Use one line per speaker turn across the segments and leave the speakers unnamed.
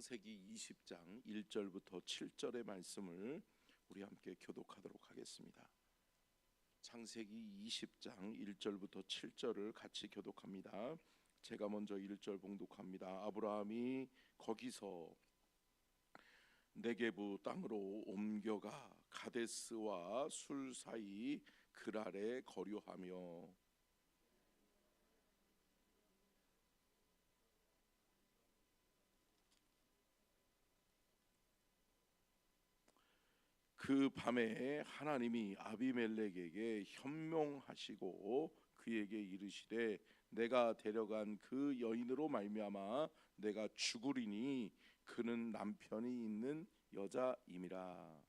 창세기 20장 1절부터 7절의 말씀을 우리 함께 교독하도록 하겠습니다. 창세기 20장 1절부터 7절을 같이 교독합니다. 제가 먼저 1절 봉독합니다. 아브라함이 거기서 네게부 땅으로 옮겨가 가데스와 술 사이 그랄에 거류하며 그 밤에 하나님이 아비멜렉에게 현명하시고 그에게 이르시되 내가 데려간 그 여인으로 말미암아 내가 죽으리니 그는 남편이 있는 여자임이라.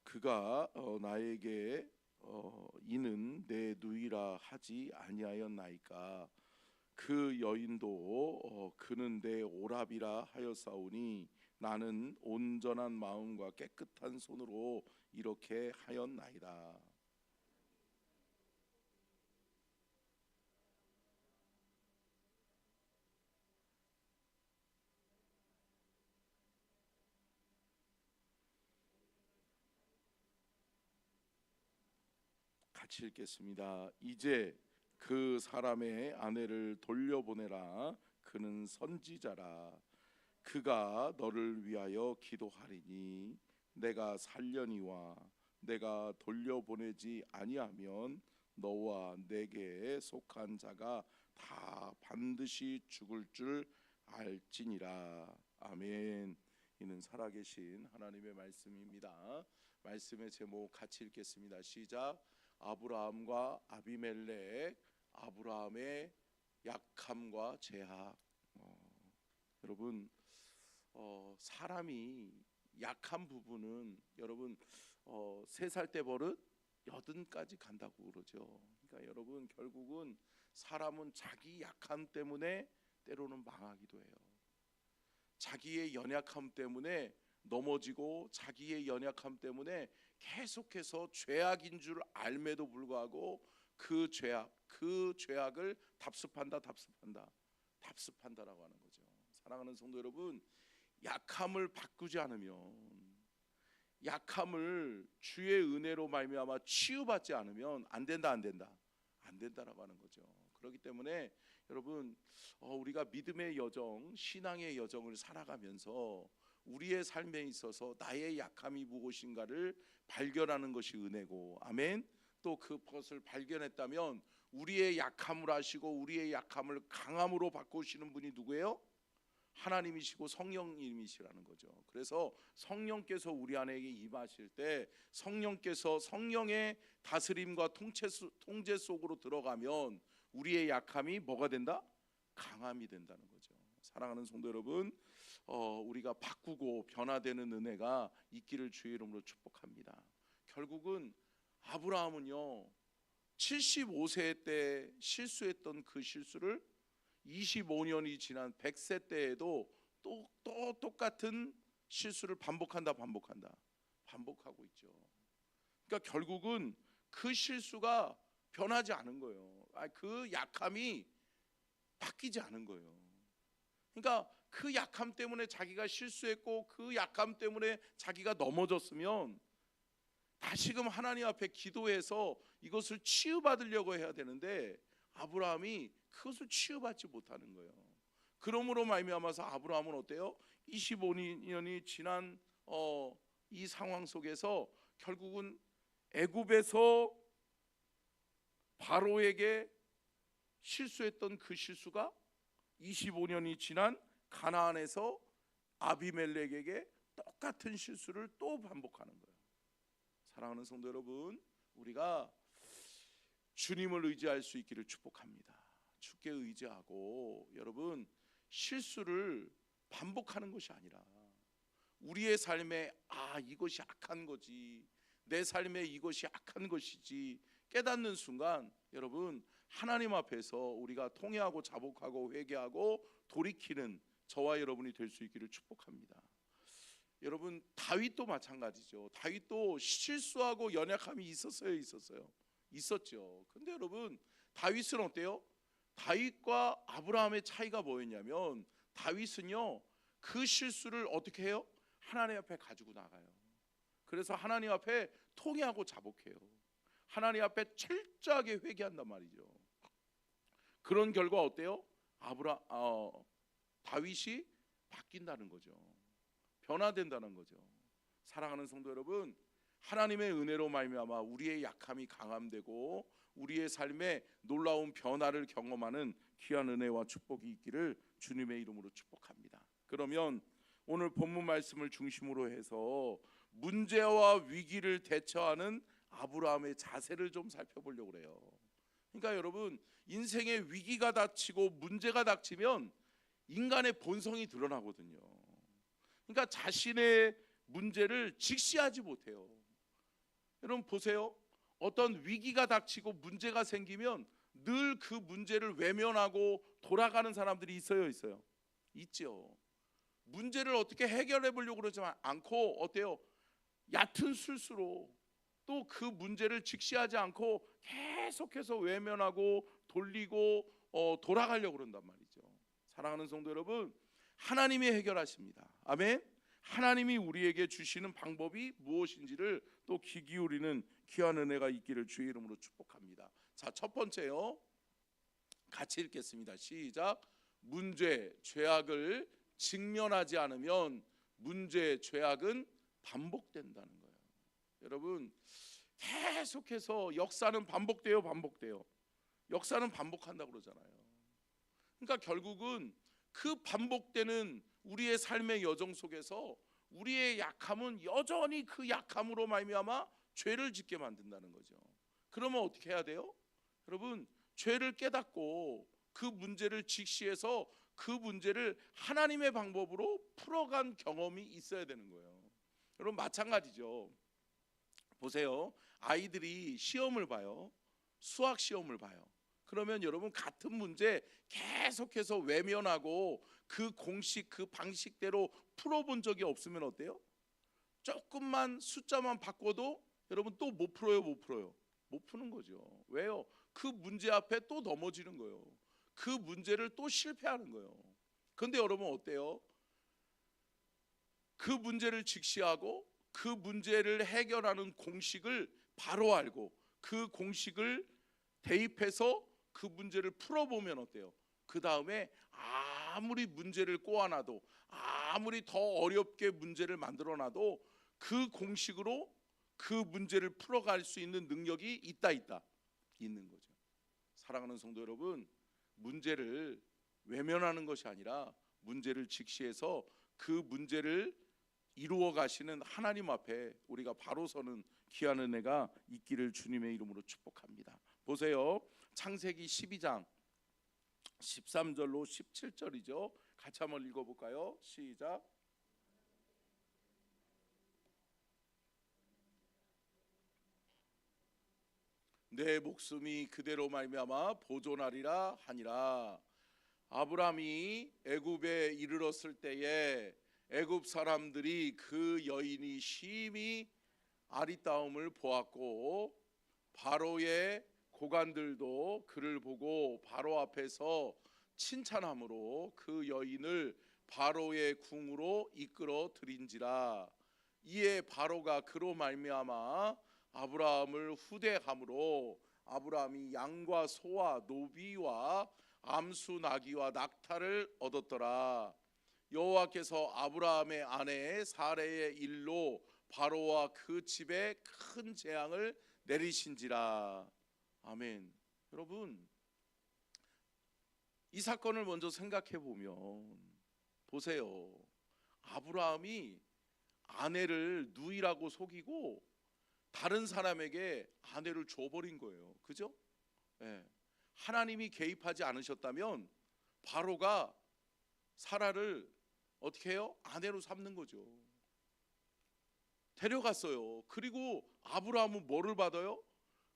그가 나에게 이는 내 누이라 하지 아니하였나이까. 그 여인도 그는 내 오랍이라 하였사오니 나는 온전한 마음과 깨끗한 손으로 이렇게 하였나이다. 같이 읽겠습니다. 이제 그 사람의 아내를 돌려보내라. 그는 선지자라. 그가 너를 위하여 기도하리니 내가 살려니와 내가 돌려보내지 아니하면 너와 내게 속한 자가 다 반드시 죽을 줄 알지니라. 아멘. 이는 살아계신 하나님의 말씀입니다. 말씀의 제목 같이 읽겠습니다. 시작. 아브라함과 아비멜렉, 아브라함의 약함과 제약. 여러분, 사람이 약한 부분은 여러분 3살 때 버릇 80까지 간다고 그러죠. 그러니까 여러분 결국은 사람은 자기 약함 때문에 때로는 망하기도 해요. 자기의 연약함 때문에 넘어지고 자기의 연약함 때문에 계속해서 죄악인 줄 알매도 불구하고 그 죄악을 답습한다라고 하는 거죠. 사랑하는 성도 여러분, 약함을 바꾸지 않으면, 약함을 주의 은혜로 말미암아 치유받지 않으면 안 된다라고 하는 거죠. 그렇기 때문에 여러분 우리가 믿음의 여정, 신앙의 여정을 살아가면서 우리의 삶에 있어서 나의 약함이 무엇인가를 발견하는 것이 은혜고, 아멘. 또 그것을 발견했다면 우리의 약함을 아시고 우리의 약함을 강함으로 바꾸시는 분이 누구예요? 하나님이시고 성령님이시라는 거죠. 그래서 성령께서 우리 안에 임하실 때 성령께서 성령의 다스림과 통제 속으로 들어가면 우리의 약함이 뭐가 된다? 강함이 된다는 거죠. 사랑하는 성도 여러분, 우리가 바꾸고 변화되는 은혜가 있기를 주의 이름으로 축복합니다. 결국은 아브라함은요 75세 때 실수했던 그 실수를 25년이 지난 100세 때에도 또 똑같은 실수를 반복하고 있죠. 그러니까 결국은 그 실수가 변하지 않은 거예요. 그 약함이 바뀌지 않은 거예요. 그러니까 그 약함 때문에 자기가 실수했고 그 약함 때문에 자기가 넘어졌으면 다시금 하나님 앞에 기도해서 이것을 치유받으려고 해야 되는데 아브라함이 그것을 치유받지 못하는 거예요. 그러므로 말미암아서 아브라함은 어때요? 25년이 지난 이 상황 속에서 결국은 애굽에서 바로에게 실수했던 그 실수가 25년이 지난 가나안에서 아비멜렉에게 똑같은 실수를 또 반복하는 거예요. 사랑하는 성도 여러분, 우리가 주님을 의지할 수 있기를 축복합니다. 주께 의지하고 여러분 실수를 반복하는 것이 아니라 우리의 삶에 이것이 악한 거지, 내 삶에 이것이 악한 것이지 깨닫는 순간 여러분 하나님 앞에서 우리가 통회하고 자복하고 회개하고 돌이키는 저와 여러분이 될 수 있기를 축복합니다. 여러분 다윗도 마찬가지죠. 다윗도 실수하고 연약함이 있었죠. 근데 여러분 다윗은 어때요? 다윗과 아브라함의 차이가 뭐였냐면, 다윗은요 그 실수를 어떻게 해요? 하나님 앞에 가지고 나가요. 그래서 하나님 앞에 통회하고 자복해요. 하나님 앞에 철저하게 회개한단 말이죠. 그런 결과 어때요? 다윗이 바뀐다는 거죠. 변화된다는 거죠. 사랑하는 성도 여러분, 하나님의 은혜로 말미암아 우리의 약함이 강함되고 우리의 삶에 놀라운 변화를 경험하는 귀한 은혜와 축복이 있기를 주님의 이름으로 축복합니다. 그러면 오늘 본문 말씀을 중심으로 해서 문제와 위기를 대처하는 아브라함의 자세를 좀 살펴보려고 그래요. 그러니까 여러분, 인생의 위기가 닥치고 문제가 닥치면 인간의 본성이 드러나거든요. 그러니까 자신의 문제를 직시하지 못해요. 여러분 보세요. 어떤 위기가 닥치고 문제가 생기면 늘 그 문제를 외면하고 돌아가는 사람들이 있어요? 있죠. 문제를 어떻게 해결해 보려고 그러지 않고 어때요? 얕은 술수로 또 그 문제를 직시하지 않고 계속해서 외면하고 돌리고 돌아가려고 그런단 말이죠. 사랑하는 성도 여러분, 하나님이 해결하십니다. 아멘. 하나님이 우리에게 주시는 방법이 무엇인지를 또 귀 기울이는 귀한 은혜가 있기를 주의 이름으로 축복합니다. 자, 첫 번째요, 같이 읽겠습니다. 시작. 문제, 죄악을 직면하지 않으면 문제, 죄악은 반복된다는 거예요. 여러분, 계속해서 역사는 반복돼요. 역사는 반복한다고 그러잖아요. 그러니까 결국은 그 반복되는 우리의 삶의 여정 속에서 우리의 약함은 여전히 그 약함으로 말미암아 죄를 짓게 만든다는 거죠. 그러면 어떻게 해야 돼요? 여러분, 죄를 깨닫고 그 문제를 직시해서 그 문제를 하나님의 방법으로 풀어간 경험이 있어야 되는 거예요. 여러분 마찬가지죠. 보세요. 아이들이 시험을 봐요. 수학 시험을 봐요. 그러면 여러분 같은 문제 계속해서 외면하고 그 공식 그 방식대로 풀어본 적이 없으면 어때요? 조금만 숫자만 바꿔도 여러분 또 못 풀어요? 못 푸는 거죠. 왜요? 그 문제 앞에 또 넘어지는 거예요. 그 문제를 또 실패하는 거예요. 그런데 여러분 어때요? 그 문제를 직시하고 그 문제를 해결하는 공식을 바로 알고 그 공식을 대입해서 그 문제를 풀어보면 어때요? 그 다음에 아무리 문제를 꼬아놔도 아무리 더 어렵게 문제를 만들어놔도 그 공식으로 그 문제를 풀어갈 수 있는 능력이 있는 거죠. 사랑하는 성도 여러분, 문제를 외면하는 것이 아니라 문제를 직시해서 그 문제를 이루어 가시는 하나님 앞에 우리가 바로 서는 귀한 은혜가 있기를 주님의 이름으로 축복합니다. 보세요. 창세기 12장 13절로 17절이죠. 같이 한번 읽어볼까요? 시작. 내 목숨이 그대로 말미암아 보존하리라 하니라. 아브라함이 애굽에 이르렀을 때에 애굽 사람들이 그 여인이 심히 아리따움을 보았고 바로의 고관들도 그를 보고 바로 앞에서 칭찬함으로 그 여인을 바로의 궁으로 이끌어 들인지라. 이에 바로가 그로 말미암아 아브라함을 후대함으로 아브라함이 양과 소와 노비와 암수 나귀와 낙타를 얻었더라. 여호와께서 아브라함의 아내 사레의 일로 바로와 그 집에 큰 재앙을 내리신지라. 아멘. 여러분, 이 사건을 먼저 생각해 보면 보세요. 아브라함이 아내를 누이라고 속이고 다른 사람에게 아내를 줘버린 거예요. 그죠? 네. 하나님이 개입하지 않으셨다면 바로가 사라를 어떻게 해요? 아내로 삼는 거죠. 데려갔어요. 그리고 아브라함은 뭐를 받아요?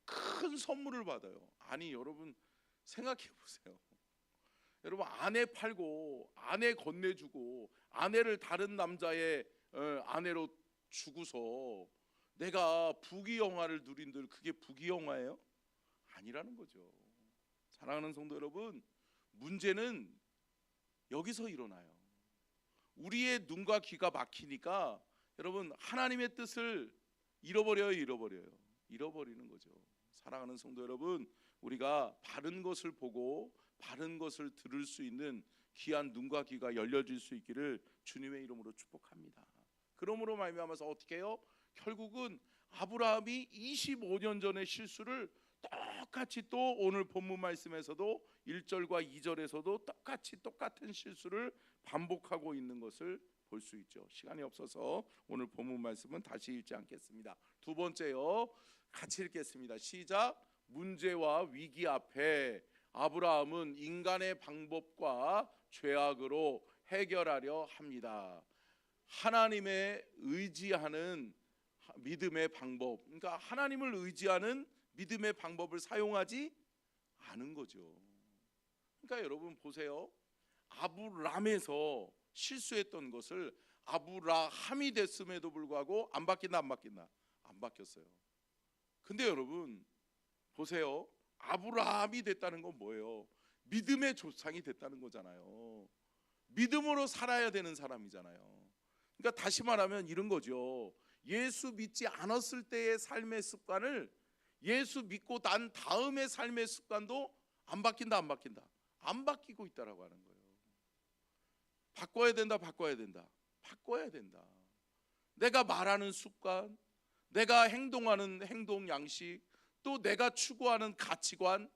큰 선물을 받아요. 아니 여러분 생각해 보세요. 여러분 아내 팔고 아내 건네주고 아내를 다른 남자의 아내로 주고서 내가 부귀영화를 누린들 그게 부귀영화예요? 아니라는 거죠. 사랑하는 성도 여러분, 문제는 여기서 일어나요. 우리의 눈과 귀가 막히니까 여러분 하나님의 뜻을 잃어버리는 거죠. 사랑하는 성도 여러분, 우리가 바른 것을 보고 바른 것을 들을 수 있는 귀한 눈과 귀가 열려질 수 있기를 주님의 이름으로 축복합니다. 그러므로 말미암아서 어떻게 해요? 결국은 아브라함이 25년 전의 실수를 똑같이 또 오늘 본문 말씀에서도 1절과 2절에서도 똑같은 실수를 반복하고 있는 것을 볼 수 있죠. 시간이 없어서 오늘 본문 말씀은 다시 읽지 않겠습니다. 두 번째요, 같이 읽겠습니다. 시작. 문제와 위기 앞에 아브라함은 인간의 방법과 죄악으로 해결하려 합니다. 하나님의 의지하는 믿음의 방법, 그러니까 하나님을 의지하는 믿음의 방법을 사용하지 않은 거죠. 그러니까 여러분 보세요. 아브람에서 실수했던 것을 아브라함이 됐음에도 불구하고 안 바뀐다? 안 바뀌었어요. 근데 여러분 보세요. 아브라함이 됐다는 건 뭐예요? 믿음의 조상이 됐다는 거잖아요. 믿음으로 살아야 되는 사람이잖아요. 그러니까 다시 말하면 이런 거죠. 예수 믿지 않았을 때의 삶의 습관을 예수 믿고 난 다음의 삶의 습관도 안 바뀐다? 안 바뀌고 있다라고 하는 거예요. 바꿔야 된다. 바꿔야 된다. 내가 말하는 습관, 내가 행동하는 행동 양식, 또 내가 추구하는 가치관,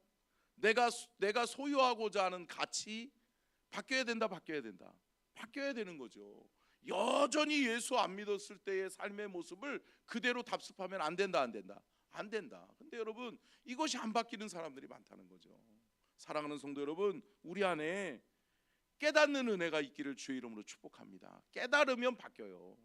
내가 소유하고자 하는 가치 바뀌어야 된다. 바뀌어야 되는 거죠. 여전히 예수 안 믿었을 때의 삶의 모습을 그대로 답습하면 안 된다. 근데 여러분 이것이 안 바뀌는 사람들이 많다는 거죠. 사랑하는 성도 여러분, 우리 안에 깨닫는 은혜가 있기를 주의 이름으로 축복합니다. 깨달으면 바뀌어요.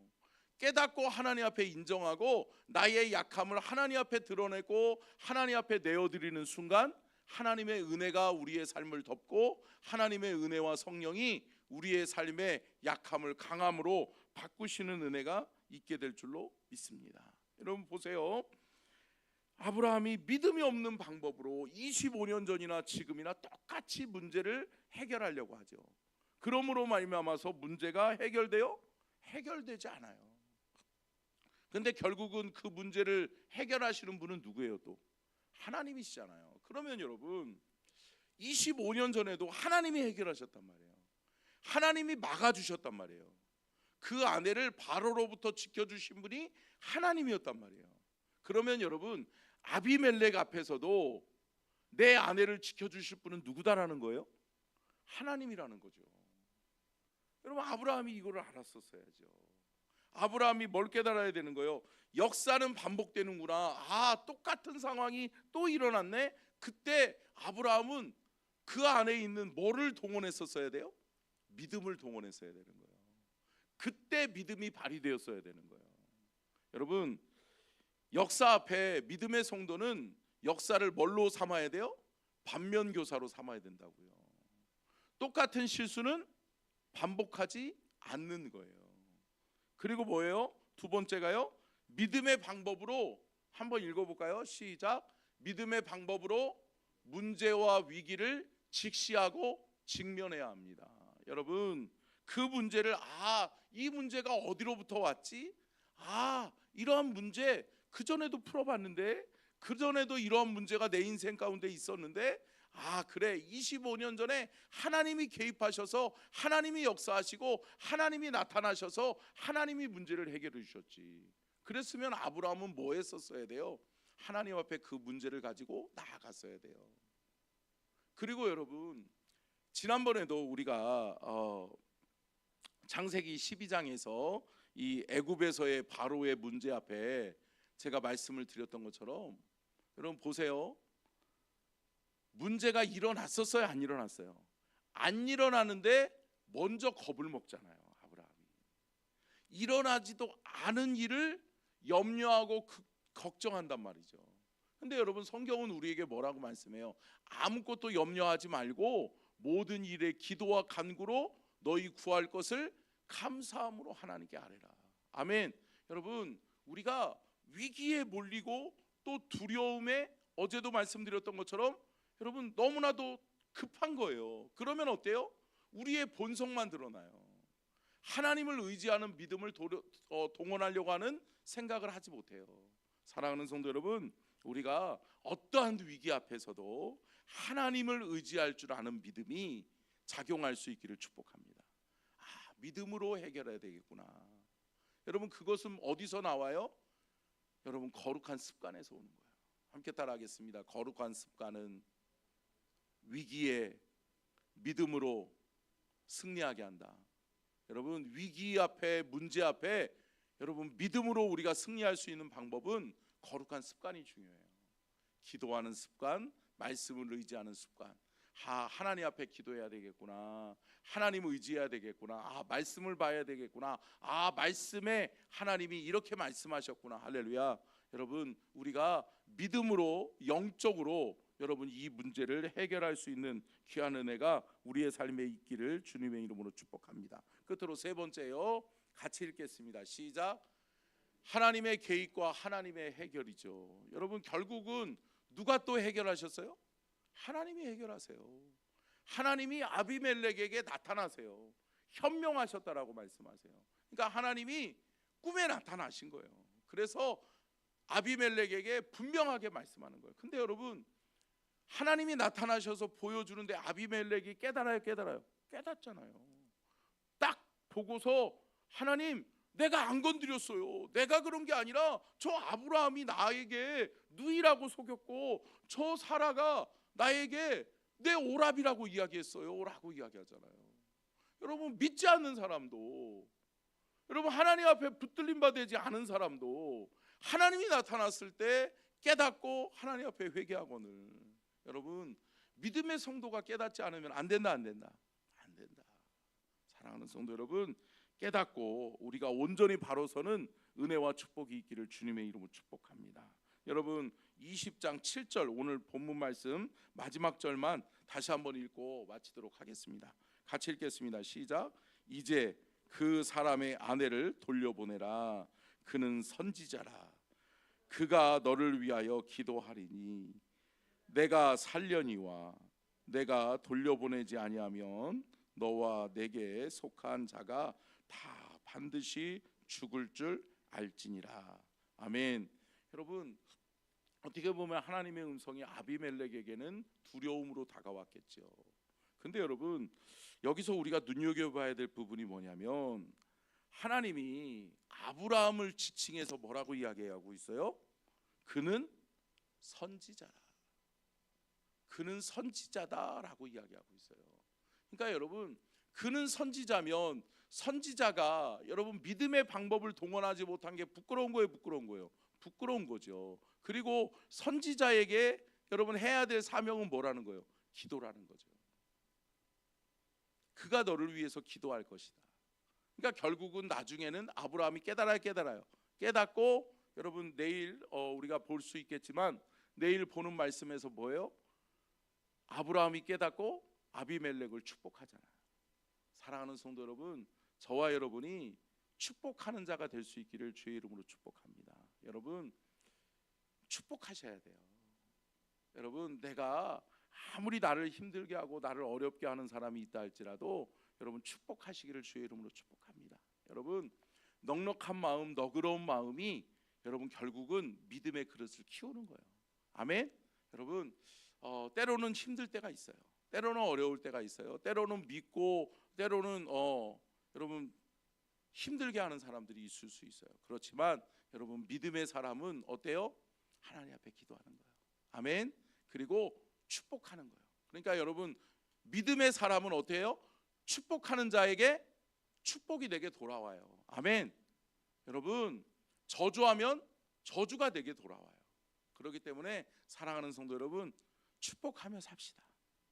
깨닫고 하나님 앞에 인정하고 나의 약함을 하나님 앞에 드러내고 하나님 앞에 내어드리는 순간 하나님의 은혜가 우리의 삶을 덮고 하나님의 은혜와 성령이 우리의 삶의 약함을 강함으로 바꾸시는 은혜가 있게 될 줄로 믿습니다. 여러분 보세요. 아브라함이 믿음이 없는 방법으로 25년 전이나 지금이나 똑같이 문제를 해결하려고 하죠. 그러므로 말미암아서 문제가 해결되지 않아요. 근데 결국은 그 문제를 해결하시는 분은 누구예요? 또 하나님이시잖아요. 그러면 여러분 25년 전에도 하나님이 해결하셨단 말이에요. 하나님이 막아주셨단 말이에요. 그 아내를 바로로부터 지켜주신 분이 하나님이었단 말이에요. 그러면 여러분 아비멜렉 앞에서도 내 아내를 지켜주실 분은 누구다라는 거예요? 하나님이라는 거죠. 여러분 아브라함이 이거를 알았었어야죠. 아브라함이 뭘 깨달아야 되는 거예요? 역사는 반복되는구나. 똑같은 상황이 또 일어났네. 그때 아브라함은 그 안에 있는 뭐를 동원했었어야 돼요? 믿음을 동원했어야 되는 거예요. 그때 믿음이 발휘되었어야 되는 거예요. 여러분 역사 앞에 믿음의 성도는 역사를 뭘로 삼아야 돼요? 반면교사로 삼아야 된다고요. 똑같은 실수는 반복하지 않는 거예요. 그리고 뭐예요? 두 번째가요, 믿음의 방법으로 한번 읽어볼까요? 시작. 믿음의 방법으로 문제와 위기를 직시하고 직면해야 합니다. 여러분 그 문제를 이 문제가 어디로부터 왔지? 이러한 문제 그전에도 풀어봤는데, 그전에도 이러한 문제가 내 인생 가운데 있었는데 그래 25년 전에 하나님이 개입하셔서 하나님이 역사하시고 하나님이 나타나셔서 하나님이 문제를 해결해 주셨지. 그랬으면 아브라함은 뭐 했었어야 돼요? 하나님 앞에 그 문제를 가지고 나아갔어야 돼요. 그리고 여러분 지난번에도 우리가 창세기 12장에서 이 애굽에서의 바로의 문제 앞에 제가 말씀을 드렸던 것처럼 여러분 보세요. 문제가 일어났었어요? 안 일어났어요? 안 일어나는데 먼저 겁을 먹잖아요. 아브라함이 일어나지도 않은 일을 염려하고 걱정한단 말이죠. 근데 여러분 성경은 우리에게 뭐라고 말씀해요? 아무것도 염려하지 말고 모든 일에 기도와 간구로 너희 구할 것을 감사함으로 하나님께 아뢰라. 아멘. 여러분, 우리가 위기에 몰리고 또 두려움에, 어제도 말씀드렸던 것처럼 여러분 너무나도 급한 거예요. 그러면 어때요? 우리의 본성만 드러나요. 하나님을 의지하는 믿음을 동원하려고 하는 생각을 하지 못해요. 사랑하는 성도 여러분, 우리가 어떠한 위기 앞에서도 하나님을 의지할 줄 아는 믿음이 작용할 수 있기를 축복합니다. 믿음으로 해결해야 되겠구나. 여러분, 그것은 어디서 나와요? 여러분, 거룩한 습관에서 오는 거예요. 함께 따라하겠습니다. 거룩한 습관은 위기에 믿음으로 승리하게 한다. 여러분, 위기 앞에, 문제 앞에 여러분 믿음으로 우리가 승리할 수 있는 방법은 거룩한 습관이 중요해요. 기도하는 습관, 말씀을 의지하는 습관. 하나님 앞에 기도해야 되겠구나. 하나님 의지해야 되겠구나. 말씀을 봐야 되겠구나. 말씀에 하나님이 이렇게 말씀하셨구나. 할렐루야. 여러분, 우리가 믿음으로, 영적으로 여러분 이 문제를 해결할 수 있는 귀한 은혜가 우리의 삶에 있기를 주님의 이름으로 축복합니다. 끝으로 세 번째요, 같이 읽겠습니다. 시작. 하나님의 계획과 하나님의 해결이죠. 여러분, 결국은 누가 또 해결하셨어요? 하나님이 해결하세요. 하나님이 아비멜렉에게 나타나세요. 현명하셨다라고 말씀하세요. 그러니까 하나님이 꿈에 나타나신 거예요. 그래서 아비멜렉에게 분명하게 말씀하는 거예요. 근데 여러분, 하나님이 나타나셔서 보여주는데 아비멜렉이 깨달아요? 깨닫잖아요. 딱 보고서 하나님, 내가 안 건드렸어요. 내가 그런 게 아니라 저 아브라함이 나에게 누이라고 속였고 저 사라가 나에게 내 오랍이라고 이야기했어요 라고 이야기하잖아요. 여러분, 믿지 않는 사람도, 여러분 하나님 앞에 붙들림 받지 않은 사람도 하나님이 나타났을 때 깨닫고 하나님 앞에 회개하거늘. 여러분, 믿음의 성도가 깨닫지 않으면 안 된다. 사랑하는 성도 여러분, 깨닫고 우리가 온전히 바로 서는 은혜와 축복이 있기를 주님의 이름으로 축복합니다. 여러분, 20장 7절 오늘 본문 말씀 마지막 절만 다시 한번 읽고 마치도록 하겠습니다. 같이 읽겠습니다. 시작. 이제 그 사람의 아내를 돌려보내라. 그는 선지자라. 그가 너를 위하여 기도하리니 내가 살려니와 내가 돌려보내지 아니하면 너와 내게 속한 자가 다 반드시 죽을 줄 알지니라. 아멘. 여러분, 어떻게 보면 하나님의 음성이 아비멜렉에게는 두려움으로 다가왔겠죠. 근데 여러분, 여기서 우리가 눈여겨봐야 될 부분이 뭐냐면, 하나님이 아브라함을 지칭해서 뭐라고 이야기하고 있어요? 그는 선지자라. 그는 선지자다라고 이야기하고 있어요. 그러니까 여러분, 그는 선지자면 선지자가 여러분 믿음의 방법을 동원하지 못한 게 부끄러운 거예요, 부끄러운 거죠. 그리고 선지자에게 여러분 해야 될 사명은 뭐라는 거예요? 기도라는 거죠. 그가 너를 위해서 기도할 것이다. 그러니까 결국은 나중에는 아브라함이 깨닫고 여러분 내일 우리가 볼 수 있겠지만 내일 보는 말씀에서 뭐예요? 아브라함이 깨닫고 아비멜렉을 축복하잖아요. 사랑하는 성도 여러분, 저와 여러분이 축복하는 자가 될 수 있기를 주의 이름으로 축복합니다. 여러분, 축복하셔야 돼요. 여러분, 내가 아무리 나를 힘들게 하고 나를 어렵게 하는 사람이 있다 할지라도 여러분 축복하시기를 주의 이름으로 축복합니다. 여러분, 넉넉한 마음, 너그러운 마음이 여러분 결국은 믿음의 그릇을 키우는 거예요. 아멘. 여러분, 때로는 힘들 때가 있어요. 때로는 어려울 때가 있어요. 때로는 믿고 때로는 여러분 힘들게 하는 사람들이 있을 수 있어요. 그렇지만 여러분, 믿음의 사람은 어때요? 하나님 앞에 기도하는 거예요. 아멘. 그리고 축복하는 거예요. 그러니까 여러분, 믿음의 사람은 어때요? 축복하는 자에게 축복이 내게 돌아와요. 아멘. 여러분, 저주하면 저주가 내게 돌아와요. 그렇기 때문에 사랑하는 성도 여러분, 축복하며 삽시다.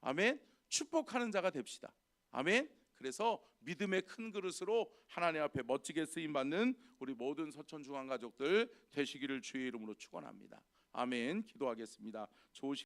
아멘. 축복하는 자가 됩시다. 아멘. 그래서 믿음의 큰 그릇으로 하나님 앞에 멋지게 쓰임 받는 우리 모든 서천 중앙 가족들 되시기를 주의 이름으로 축원합니다. 아멘. 기도하겠습니다. 좋으신